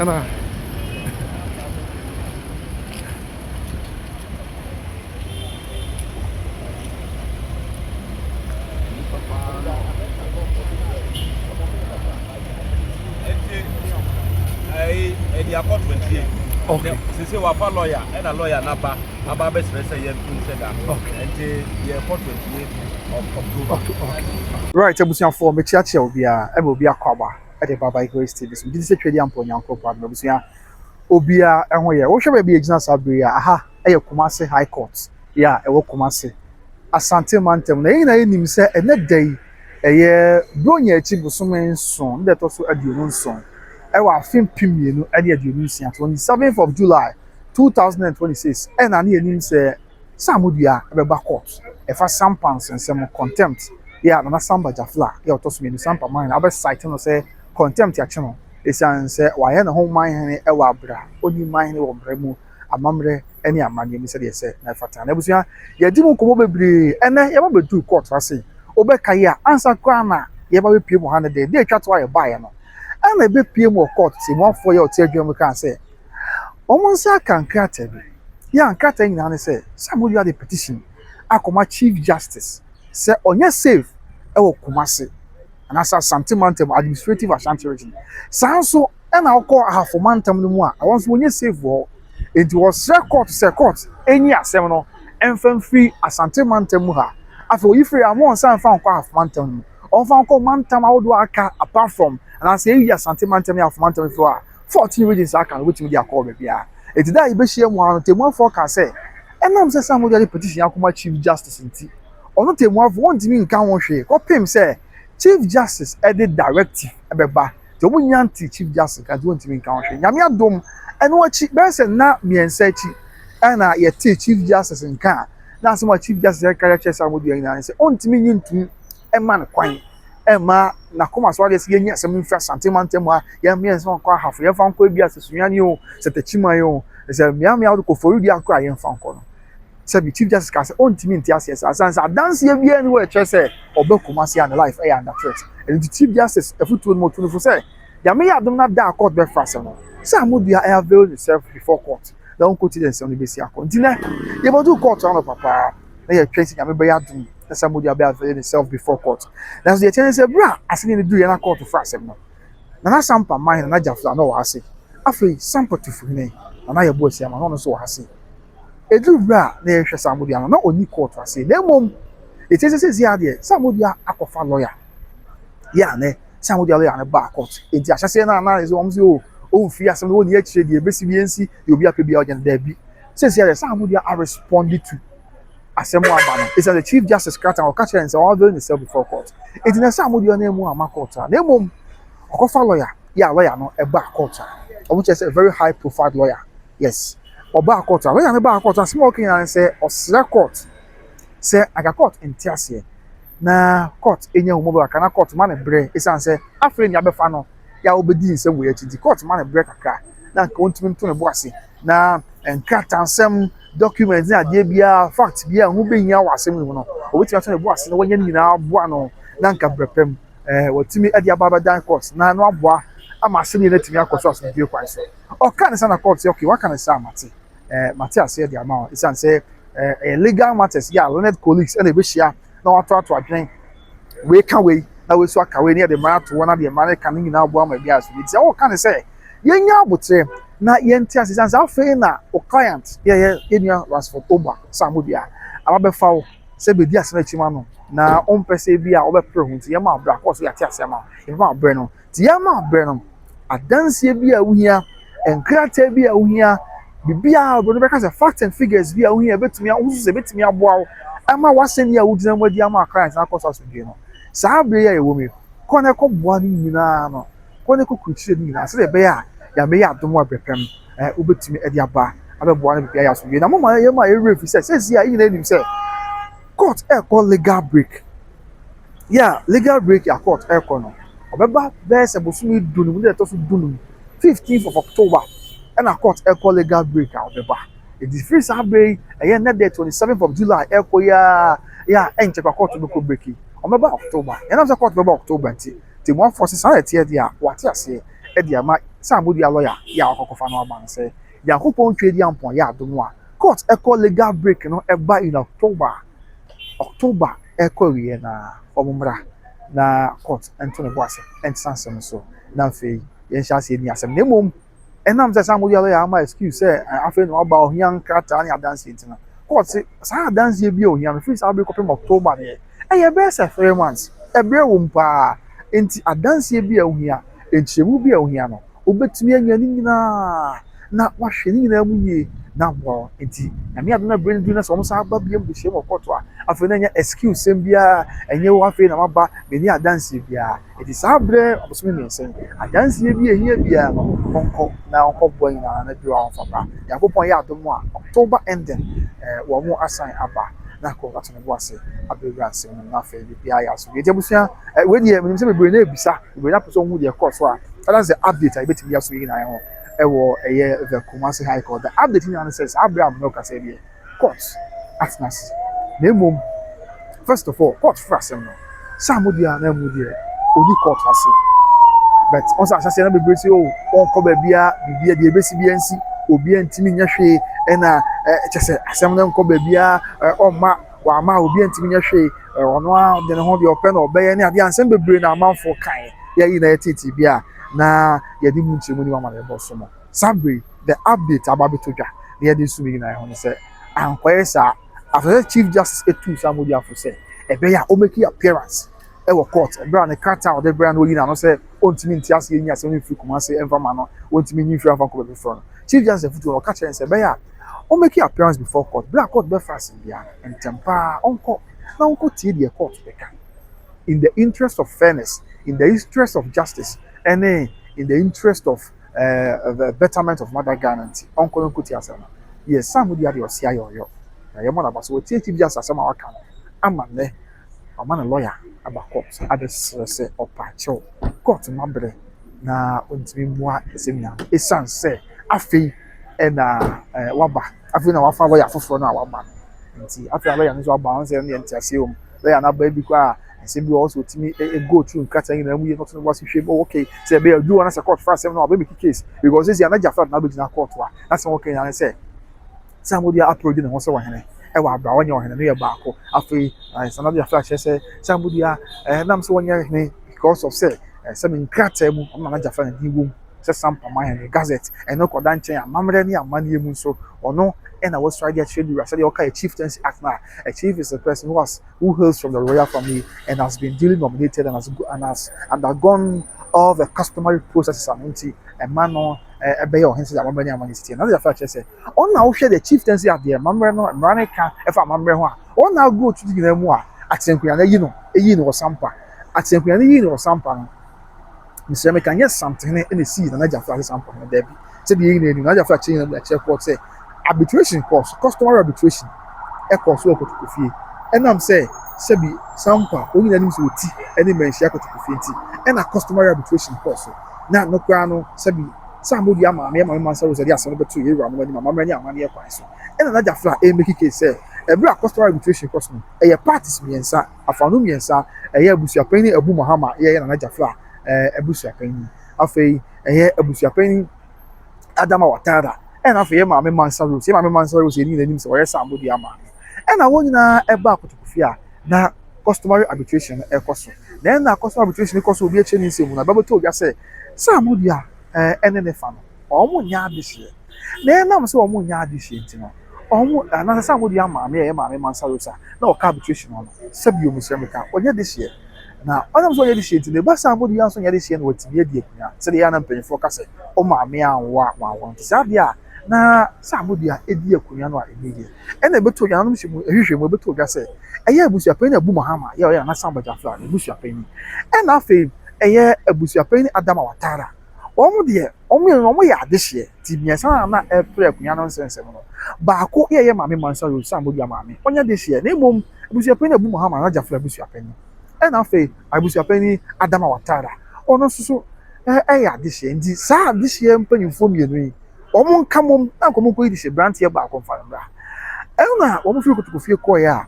Ana. The apartment here. Okay. They say wafa lawyer and a lawyer naba best say yen said that. Okay. And the apartment here of October. Okay. Right, abusuan for me chiachi obi a e obi akwaba e de baba Grace TV so did say twedi ampo nyanko pa abusuan obi a ho ye wo hwe ba bi egina sabri a aha e ye Kumasi High Court ya e wo Kumasi Asante Mantem na yin na enim se ene dai e ye bronya echi busome nson nde to so aduonu nson ewa afim pimienu ade aduonu nsia 27th of July 2026 na na enim se samudua ebeba court efa sampans nsem contempt ya na samba jafla ya otosumenu sampa man abe site no se contempt ya cheno esan se waye na ho man hene ewa abra oni man hene wo bra mu amamre ene amane mi se de se na fata na ebusia ye di mu komo bebre ene ye ba bedu court ase obeka ya ansa kwa na ye ba be pie mo hane de etwa to aye bae no ana be pie mo court se mo afọ ya otiadwam kan se omonsa kankrata bi ya nkata nyina ne se somebody had a petition akoma Chief Justice say onye safe ewo Kumasi and as Asante Mantem administrative Ashanti region sanso na akọ ahafo Mantem no mu a wonso onye safe wo it was court say court enyi asem no emfam free Asante Mantem mu ha afa oyifre amon san fa nkọ ahafo Mantem mu on fa nkọ Mantem awodo aka apart from and as eyi Asante Mantem ya ahafo Mantem for 14 regions aka no wetimi dia call be bia eti da ibehie mu ano temu afọ ka say enam say somebody petition akoma Chief Justice nti ono temu afọ wontimi nka ho hwe kopim say Chief Justice edit directive ebeba te omu nyanti Chief Justice ka wontimi nka ho hwe nyame adom eno achi be say na miensa achi na ye te Chief Justice nka na asema Chief Justice ka ya chesa modu yana say ontimi nyintu ema ne kwan ema na koma so ade se yenyi asem mfa Asante Mantem a ya miensa nkwa hafo ye fa nkwa bi asesunyane o setachima yo se miamia wo ko foru di akwa ye mfa nkwa no se bi Chief Justice ka se ontimi nti ase asansa dance ye bia ni we che se obe Kumasi and life e under threat and the Chief Justice efutu no tunu fo se ya me ya dom na da court be frase no se amodua e avail himself before court da on confidence on be si akọ nti na ye bodu court on papa na ye twesi ya me be ya dum na amodua be avail himself before court that's the chance say bra asini ni du ye na court frase no na sampa man na jafla no wa ase afei sampa tufu ne na ye bo sia ma no so wa ase edu bra na ye hwe samodua na oni court ase na mom etese se zia de samodua akofa lawyer ya ne samodua lawyer na ba court enti ahyase na na ze omzi o fi asem no ni akire de besi bi ensi obi apebia ogen da bi se zia de samodua are responded to asem wa ba no is the Chief Justice Carter or catch and say all the self before court enti na samodua na emu ama court na mom akofa lawyer ya lawyer no e ba court which is a very high profile lawyer yes oba court lawyer na ba court asem okay na say osra court say aga court entiase na court enya umobo aka na court man bre isan say afre nya befa no ya obedi nsem we achi court man bre kakra na nka ontimi nto ne bo ase na enkata nsem documents na de bia fact bia hu behia wasem no obetimi ato ne bo ase na wanya nyina bo no na nka brepem watimi ade ababa dan court na no aboa ama asemi na timi akoso aso bi kwan so o kan sa na court okay wa kan sa mate mate ase de ama isan say legal matters ya learned colleagues and ebehia na wato adwen we kan we na we so aka we ne de ma to na de ma ne kan nyina aboa ma bia so ti o kan say yenya abotre na yenti ase isan say afei na o client enya was for Oba samodua ababefa wo se be di ase na chima no na ompese bia obepre hu ti yema abra course ya ti ase ma yema abre no ti yema abre no adanse bia wuhia enkrata bia wuhia bibia obo no beka say facts and figures bia wuhia betumi awusu betumi aboa ama wasen ya wudina mwadi ama clients na course aso no saa abre ya ewo mi kone ko boa ni nyina no kone ko kuchire ni nyina se de be ya me ya adomo abrepem obetumi edi aba abeboa na bibia ya so na mama yema refi say ya nyina nim say court call legal break. Yeah, legal break ya court call no. Obeba verse bosumi dunu de to so dunu 15th of October. And a court call legal break obeba. It is free Saturday and net day 27th of July call ya enche court no ko break. Obeba October. And am court beba October nti. Ti one forces na tie dia what ya say e dia ma somebody a lawyer ya okokofa no aba say Yakopon trade yampon ya adom a court echo legal break no eba in October echo we na omumra na court ento ne boase entansem so na fei yen sha se ni asem na mom enam say somebody a lawyer ama excuse say afi no aba ohian krata na dance ntina court say sa dance bi ohian free sa be kopem October ne e be say 3 months ebre wo mpa enti adanse bi a ohia enchemu bi a ohia no obetumi anya ni nyina na wahwe ni nyina mu ye na bo enti na me adona brain do na so mo sa ba bia mbuhye mo kwoto a afi na nya excuse sem bia enye wo afi na maba me ni adanse bia enti sa bre obosomi me nsen adanse bi ehia bia no onko na onko bo nyina na dura on fapa yakopon ya adom a October ending wo mo assign aba na ko atone bo ase abewura ase na fa bi ya so ye jebusia we die me se bebre na ebisa bebre na person hu de course so a that's the update I betimi aso yi na ho ewo the Kumasi High Court the update ni says Abraham no ka say be court atnas na mom first of all court frasem no samudia na mudie oni court ase but on sa say na bebre say o on ko ba bia de ebesi bia nsi obi antimi nya hwe na chese asem na nko ba bia oma wa ma obi antimi nya hwe ono a de ne ho de open obeye ne ade ansem bebre na amanfo kan ya yi na etiti bia na yedi munche muni mama le boso mo sabre the update about betoja na yedi sumi na ho say ankwesa after chief justice etu samodi afo say ebe ya o make appearance e wo court e bra ne kata o de bra no yi na no say ontimi ntiase nya se no fi Kumasi envama no ontimi nyi fi afa ko be front chief justice futu o ka chere say ebe ya o make appearance before court bra court be fast bia entempa onko na onko tie the court be kan in the interest of fairness in the interest of justice and in the interest of the betterment of mother guarantee onko nkuti asema yes somebody had your sia yo na yemo na baso tie chief justice asema waka amane amana lawyer aba court adese opacho court mabre na ontimi mua esemina esanse afi na waba afi na wafa lawyer foforo na waba nti afi lawyer nso aba on se ne ntiaseum lawyer na ba bi kwa and we also go through cutting and we not was shape okay say be do one as a court for seven no be case because this is another flat na be na court wa that's okay and say somebody approach na so wahene e wa bra wanya wahene no ye baako afi another flat say somebody nam so wanya hene because of say some crata mu na na jafa na diwo say sampa man gazette and no kodan chen amamre ni amane mu so ono and I was trying to trade you. I said, okay, a chieftaincy act now. A chief is a person who hails from the royal family and has been duly nominated and has undergone all the customary processes and man no ebey or hints that one many city. Another fact say, on now share the chieftaincy at the mamre no America if a mamre ho. On now go to the mo atenkuya you know sampa. Atenkuya you know sampa. Mr. Me can yes something in the sea na jafa sampa na debi. Say the you na jafa chin na check court say arbitration course, customary arbitration, a course work to Kofi. And I'm saying, Sebi, Sampa, only an to tea, any man share to Kofi, and a customary arbitration course. Now, no crano, Sebi, somebody, my master was a yes, number 2 years, when my mamma and my price. And another flat, a make case say, a black customary arbitration course, a parties me and sir, a fanum and sir, a year busia penny, a boomahama, a another flat, a busia penny, a fay, a year a busia penny, Adama Watara. And after my mansaro, say my mansaro was in the names of somebody ama. And I want na eba kutufia na customary arbitration e koso. Then na customary arbitration e koso obi eche ni nsemu na babo to ya say somebody ene ne fa no. Omo nya adihye. Na na so omo nya adihye ntino. Omo na somebody ama me ma me mansaro sa. Na o ka arbitration no. Sabi o musremeka. Onya adihye. Na onam so nya adihye ntino ba somebody ya so nya adihye no watimi adi akunya. Se de ya na mpanyfo ka say o ma me anwa wa. Sabia na samudia edi akunya no a emeye ena beto ya no hwehwe mo beto ga se eye abusuapan na bu Muhammad ya na samba jafla abusuapan ena afi eye abusuapan Adama Watara omo de omo ya adehye ti miesa na epre akunya no nsense no baako ye maame mansa ro samudia maame onya dehye na emom abusuapan na bu Muhammad na jafla abusuapan ena afi abusuapan Adama Watara ono susu ya adehye ndi sa adehye mpanyimfo mienu yi omo kamom na komo ko yidi se brand ye ba konfa mbra ena omo fi kotoko fie ko ya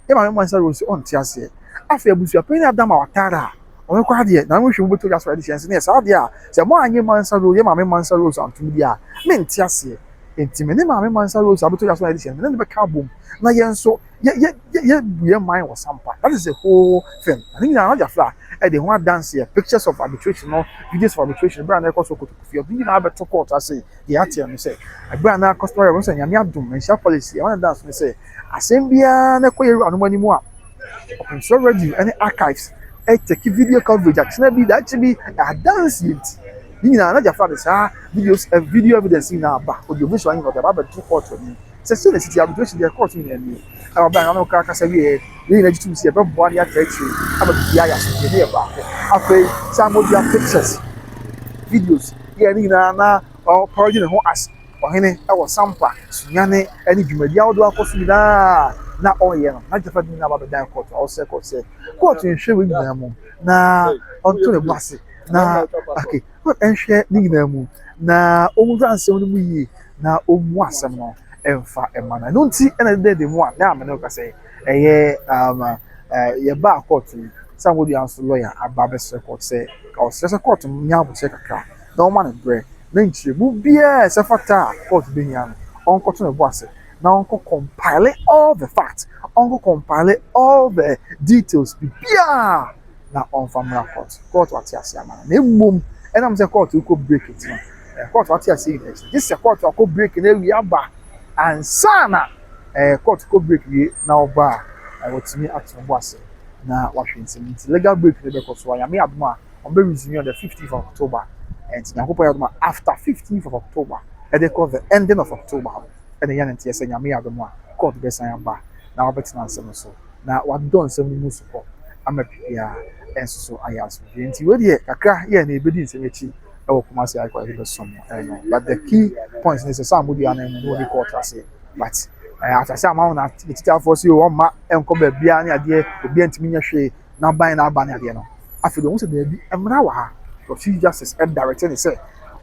e ma me mansa rose on ti ase afi abusuapan Adama Watara ɔno kwa deɛ na mohwɛ mu beto ya so edition ne saa deɛ a sɛ mo anye mansa ro ye maame mansa ro so antum dia me nti ase enti me ne maame mansa ro so abeto ya so edition ne be ka bom na yɛn so ye mind was sampa that is the whole thing I think na Jafla the one dance here pictures of arbitration no videos of arbitration brand na koso kotokufi obi na abeto court ase the atia no say brand na customer we say nyame adom mensia policy I want dance me say asem bia na koyeru anomani mu a so ready any archives take video coverage actually be that be a dance it you know na Jafla the say videos video evidence na ba audio visual in the ba to court ni say so the city arbitration the court ni ni brand na ka kasa wie ni na jitu si e be bo ya treachery aba bia ya so ni e ba afei some of their pictures videos here ni na parody ne ho as ohene e wo sampa sunyane ani dwumadi awodo akoso ni na oye no na Jafla ni na ba dan court o se court say court nhwe we nyina mu na onto ne blase na okay court nhwe ni nyina mu na omu ansem no mu yi na omu asem no emfa emana no nti ena de mu a na amene ka say eye ye ba court somebody else lawyer ababe court say o se court nya bo se kakra na o ma ne bre na nchi mu bia se fata court be nya no onko to ne bo ase na onko compile all the facts onko compile all the details bia na on family court what ase amana na mmom ena mo se court ko break it no court what ase it this court ko break na wi aba ansana court ko break wi na oba wotimi atombo ase na wahwensem legal break ne be koso ya me adoma on be resume on the 15th of October and nyakopo adoma after 15th of October they call the ending of October and the yan ntia se nyame adoma court be san ba na wabetina nsem so na wadon nsem mu so amapia enso so ayas nti we de kakra ye na ebedi nsem echi e wo Kumasi High Court be so but the key points is somebody an no be court ase but after some amount na teacher for see o ma enko ba bia ne ade obi antimi nya hwe na ban na aba ne ade no after the say there be emra wa ha for chief justice and director say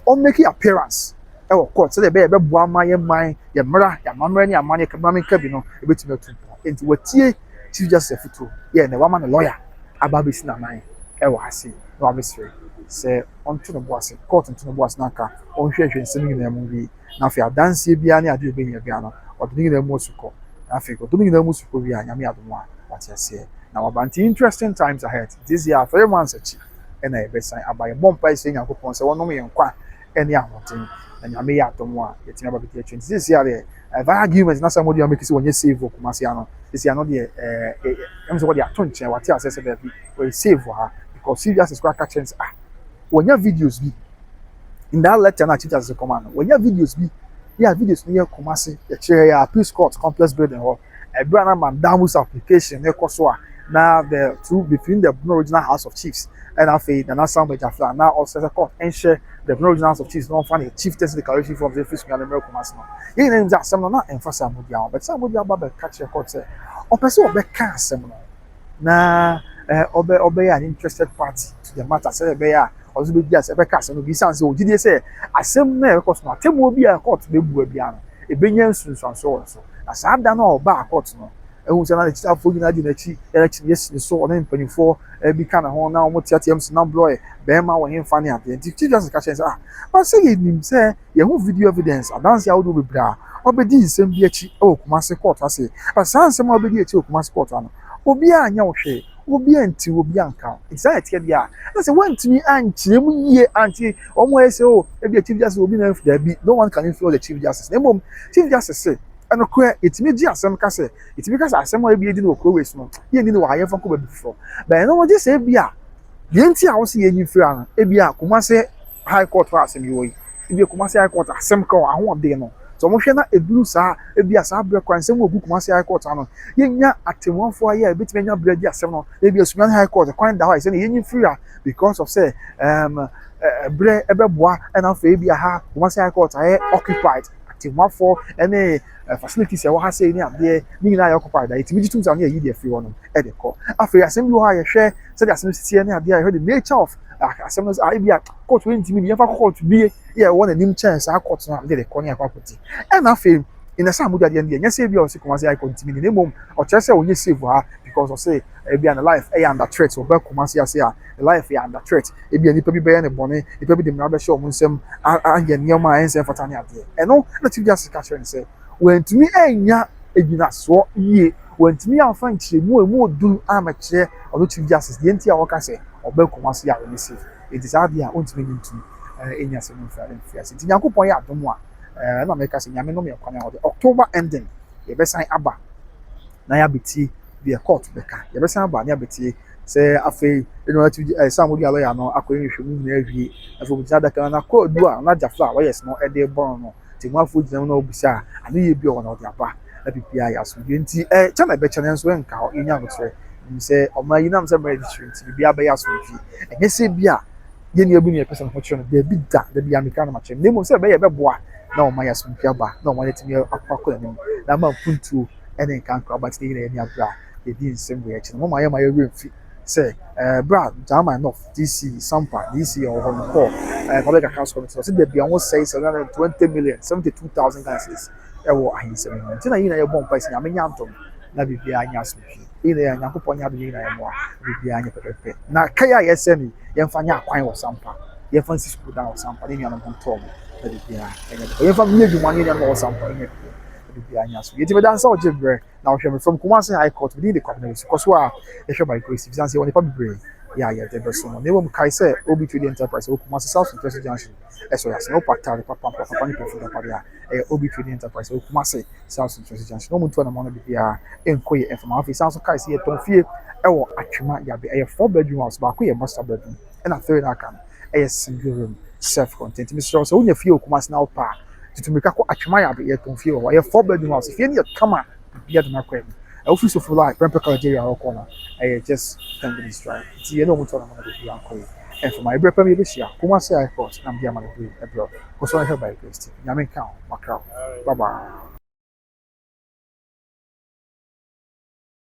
on make appearance e wo court say be bua ma ye man ye mra ya mamra ne amane kabame kabi no e betime tu enti watie chief justice futu ye ne wa ma ne lawyer aba be sina man e wo ase no abesre say onto no boase court onto no boase naka on hwehwe nsem ni na mu bi na afia danse bia ne ade be nya bia no odini na mu suko Africa odini na mu suko bia nyame adomwa wati ase na wabanti interesting times ahead this year 3 months achi na ebe san abaye bompa ise nyakopon se wonom ye nkwa ene ahoten na nyame ya adomwa yetin aba beti achi this year the argument na somebody make say wonye save Kumasi ano this year no de em so what they atonche wati ase se be we save ha because serious is quite chance wonya videos bi in that lecture na teachers say come on wonya videos bi yeah videos near Kumasi the chair ya peace court complex building hall Brana Mandamus application ne koso na the two between the original House of Chiefs and after the national Jafla now also the court and share the original House of Chiefs no find a chief test declaration from the office of the Kumasi no ye name that some na emphasize amodia but somebody about catch your court say o person obe ka asem no na obe an interested party to the matter say be ya ozo be dia say be ka asem no bi sanse o gidie say asem na e koso na temu obi a court be bu bia no e benya nsunsuanso so na saa da na oba court no ehun say na the chief for na di na chi yes so on mpanifo bi kana ho na omo tiatem so na blow be ma wo hemfa ne ade the chief just catch say but say nim say ye hu video evidence adanse a wo do be bra obedi nsem bi achi e Kumasi court ase but sanse ma obedi achi Kumasi court ano obi anya wo hwe obi anti obi anka exactly dia na say wantimi ankyere mu yie anti omo ese o e bi chief justice obi na fda bi no one can influence the chief justice na mom chief justice say and okwe itimi gi asem ka say itimi ka say asem o bi edi no okwe we so ye ndi no wa yefa ko ba before but no what say bia ye nti a wo say ye nyifiri an e bia Kumasi High Court fa asem yi wo yi e bia Kumasi High Court asem ka aho de no so mo hwe na eduru saa e bia saa bre kwan sem ogu Kumasi High Court ano ye nya atemwafo aye e betime nya bre di asem no e bia Suman High Court kwan da ho say ye nyifiri because of say bre ebeboa and afa e bia ha Kumasi High Court aye occupied atemwafo ene facilities e wo ha say ni ade ni na occupied it mi jitum sa na yi de free wono e de call afa asem bi wo ha ye hwe say the asem sitie ni ade I the nature of asem no I bia court we ntimi ye fa court bi ye won anim chance a court na de call ni akwaputi e na afa in the same way the yes be also come say I continue the mom or just say only save her because of say e be an life e under threat so be come say the life e under threat e be any people be na bone e people be na be show mun sem anya nioma ensem fatane ade e no let you just catch and say when to me enya egina so ye when to me amfa nchire mu odun amache or chief justice the entia waka say obe come say we save it is hard here ontimi ntu enya se mun fa fiase ti yakopon ya adomo a na make say nyame no me kwan ya October ending ye be sign aba na ya beti be court beka ye be sign aba na ya beti say afei eno ati somebody lawyer no akoyi hwemu na awie afo bi da kan na code a na jafa wa yes no e dey born no ti mu afo gyina na obisa ani ye bi o na o de aba na bibia ya so nti chana be chana nso enka ho enya gotre say oma yi nam say be district bibia be ya so nti enye se bia ye ne ebu ne person ho chiro de bi da de bia me kan ma chem nemo say be ye be boa na oma ya so nti aba na oma letimi akwa anim na ma puntu ene kan kwa but ne ye abra ye di nsem we echi no ma ye remfi say bra jama enough DC sampa DC or on call public accounts committee so be won say 720 million 72,000 cedis e wo ahinse me nti na yi na ye bon price na menya antom na bibia anya asophi ina ya yakopon nya be na ye mo bibia anya pepepe na kaya ye se ni ye mfa nya akwan wo sampa ye fa nsi school down wo sampa ni nya no tom na bibia anya ye fa me dwuma ni nya no wo sampa ni bibia anya so ye ti be dan sa o jibre na hwe me from Kumasi High Court within the community because wa e hwe by grace if say one pa bibre yeah the best one ne wo kai say obi to the enterprise o Kumasi South Central Junction eso ya no patari papa ni pefu da paria obi to the enterprise o Kumasi South Central Junction no muntu na mo no bibia enkoye informa office so kai say ton fie e wo atwema ya be e 4-bedroom house ba ko ye master bedroom and a third account e single room self content mi so unya fie o Kumasi na opa tutumika ko atwema ya be ye ton fie o ye 4-bedroom house fie ni kama bia de na kwem office of life Prempeh Nigeria or corner I just can't be destroyed ti ye no muntu na mo no bibia ankoye informa e brepam ye be shia Kumasi High Court na bia ma no be e bro ko so help by Christ nyame kan makra bye bye.